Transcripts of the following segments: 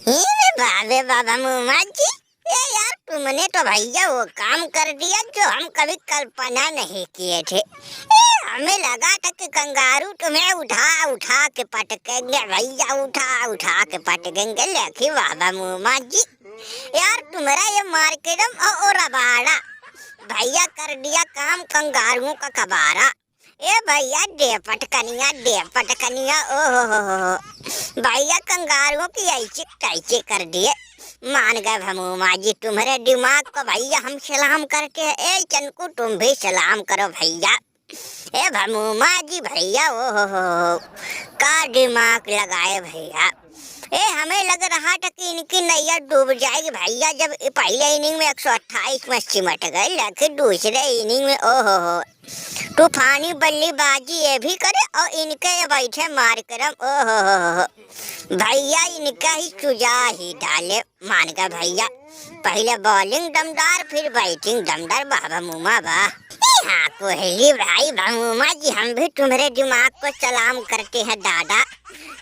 बाबे बाबा मुमा जी, ये यार तुमने तो भैया वो काम कर दिया जो हम कभी कल्पना नहीं किए थे। हमें लगा था कि कंगारू तुम्हें उठा उठा के पटकेंगे भैया, उठा उठा के पटकेंगे, लेकिन बाबा मुमा जी यार तुम्हारा ये मार्केटम और रबाड़ा भैया कर दिया काम कंगारुओं का कबारा। ए भैया दे पटकनिया ओ भैया कंगारुओं की ऐसी कैसे कर दिए। मान गए भमूमा जी तुम्हारे दिमाग को भैया हम सलाम करते हैं। ए चनकू तुम भी सलाम करो भैया। ए भमूमा जी भैया ओ का दिमाग लगाए भैया। हमें लग रहा था कि इनकी नैया डूब जाएगी भैया जब पहले इनिंग में 128 में सिमट गए, लेकिन दूसरे इनिंग में ओहो तूफानी बल्लेबाजी ये भी करे और इनके बैठे मार करम ओहो भैया इनका ही चुजा ही डाले। मान गया भैया, पहले बॉलिंग दमदार फिर बैटिंग दमदार। बाबा मुमा वाह। हाँ कोहली भाई भमूमा जी हम भी तुम्हारे दिमाग को सलाम करते हैं दादा।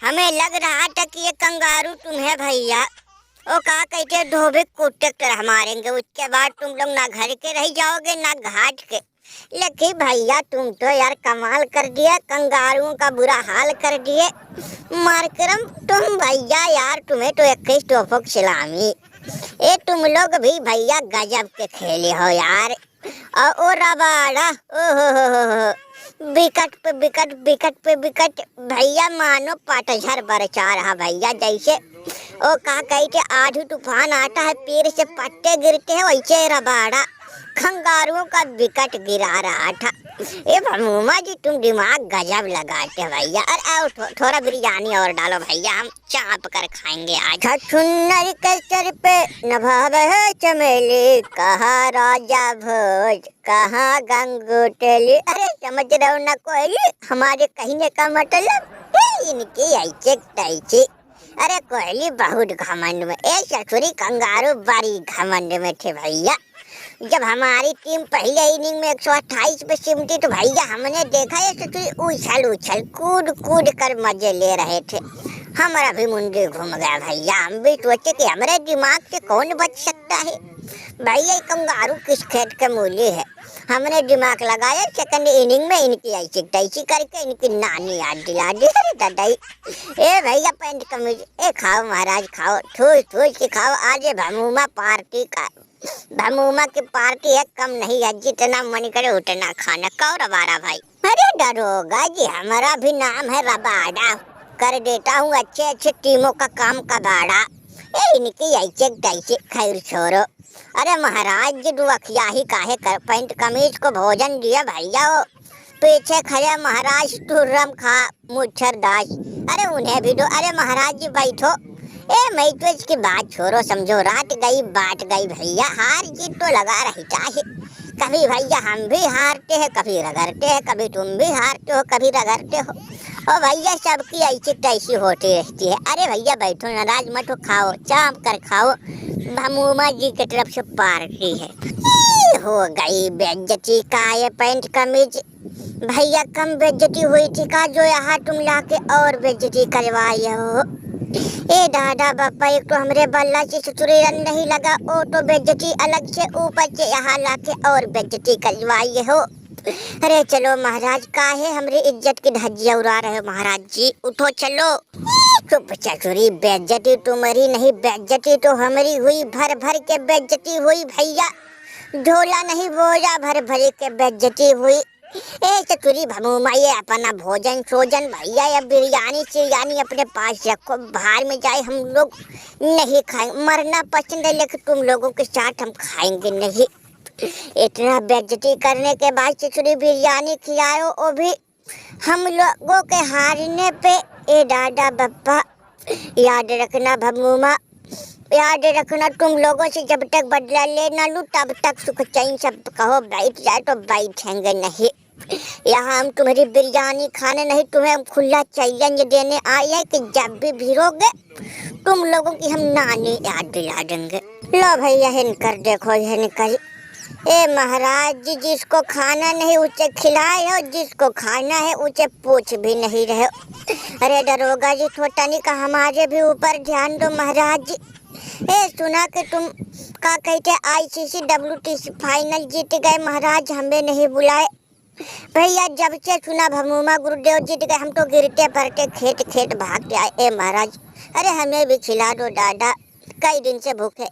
हमें लग रहा था कि ये कंगारू तुम्हें भैया वो का कहते धोबे कुत्ते तरह मारेंगे, उसके बाद तुम लोग ना घर के रह जाओगे ना घाट के। लेकिन भैया तुम तो यार कमाल कर दिया, कंगारुओं का बुरा हाल कर दिए मारकरम तुम भैया। यार तुम्हें तो 21 टोपों की सलामी। ये तुम लोग भी भैया गजब के खेले हो यार। ओ रबाड़ा ओहो विकेट पे विकेट विकेट पे विकेट भैया मानो पतझड़ बरसा रहा भैया। जैसे ओ का कहते आधी तूफान आता है पेड़ से पत्ते गिरते हैं, वैसे रबाड़ा कंगारुओं का विकेट गिरा रहा था। ये भमूमा जी तुम दिमाग गजब लगाते भैया। अरे आओ थोड़ा बिरयानी और डालो भैया, हम चाप कर खाएंगे आज। छुन्नर के सर पे नभाव है चमेली, कहाँ राजा भोज कहाँ गंगोटेली। अरे समझ रहे हो ना कोहली हमारे कहने का मतलब इनकी ऐसे तैसे। अरे कोहली बहुत घमंड में, ए ससुरी कंगारू बड़ी घमंड में थे भैया। जब हमारी टीम पहले इनिंग में 128 पे सिमटी तो भैया हमने देखा ये ससुरी उछल उछल कूद कूद कर मजे ले रहे थे। हमारा भी मुंडी घूम गया भैया। हम भी सोचे कि हमारे दिमाग से कौन बच सकता है भैया। कंगारू किस खेत के मूली है। हमने दिमाग लगाया सेकंड इनिंग में इनकी ऐसी तैसी करके इनकी नानी याद दिला दी। अरे दादाई ए भैया पैंट कमीज ए खाओ महाराज खाओ, ठूस ठूस के खाओ। आज भमूमा पार्टी का भमूमा की पार्टी है, कम नहीं है, जितना मन करे उतना खाना। कहो रबाड़ा भाई। अरे दरोगा जी हमारा भी नाम है रबाड़ा, कर देता हूँ अच्छे अच्छे टीमों का काम कबाड़ा। इनकी ऐसे तैसे खैर छोड़ो। अरे महाराज जी दुखिया ही काहे कर पैंट कमीज को भोजन दिया भैया। पीछे खड़े महाराज तुर्रम खा मुच्छर दास, अरे उन्हें भी दो। अरे महाराज जी बैठो। मैं तो इसकी बात छोड़ो, समझो रात गई बात गई भैया। हार जीत तो लगा रहता है, कभी भैया हम भी हारते हैं कभी रगड़ते हैं, कभी तुम भी हारते हो कभी रगड़ते हो। और भैया सबकी ऐसी तैसी होती रहती है। अरे भैया बैठो नाराज मत हो, खाओ चाप कर खाओ। भमूमा जी की तरफ से पार्टी है। हो गई बेइज्जती का ये पैंट कमीज भैया। कम बेइज्जती हुई थी का जो यहाँ तुम लाके और बेइज्जती करवाए हो। ए दादा बापा एक तो हमरे बल्ला से ससुरे रन नहीं लगा, ओ तो बेइज्जती अलग से ऊपर से यहाँ लाके और बेइज्जती करवाए हो। अरे चलो महाराज काहे हमरे इज्जत की धज्जियां उड़ा रहे हो महाराज जी, उठो चलो। चुप ससुरी बेइज्जती तुम्हारी नहीं, बेइज्जती तो हमारी हुई, भर भर के बेइज्जती हुई भैया। झोला नहीं बोझा भर भर के बेइज्जती हुई। ससुरी भमूमा ये अपना भोजन सोजन भैया या बिरयानी सिरयानी अपने पास रखो, बाहर में जाए हम लोग नहीं खाएंगे। मरना पसंद है लेकिन तुम लोगों के साथ हम खाएंगे नहीं। इतना बेइज्जती करने के बाद ससुरी बिरयानी खिलाओ, वो भी हम लोगों के हारने पे। ए दादा बप्पा याद रखना भमूमा, याद रखना तुम लोगों से जब तक बदला लेना लूँ तब तक सुख चैन सब कहो बैठ जाए तो बैठेंगे नहीं। यहाँ हम तुम्हारी बिरयानी खाने नहीं, तुम्हें हम खुला चैलेंज देने आए हैं कि जब भी भिड़ोगे तुम लोगों की हम नानी याद दिला देंगे। लो भैया हिन कर देखो हिन कर। ए महाराज जी जिसको खाना नहीं उसे खिलाए हो, जिसको खाना है उसे पूछ भी नहीं रहे हो। अरे दरोगा जी, थोड़ा नहीं का हमारे भी ऊपर ध्यान दो महाराज जी। सुना कि तुम का कहते आईसीसी WTC फाइनल जीत गए महाराज, हमें नहीं बुलाए। भैया जब से सुना भमूमा गुरुदेव जीत गए, हम तो गिरते पड़ते खेत खेत भाग के आए। महाराज, अरे हमें भी खिला दो दादा, कई दिन से भूखे।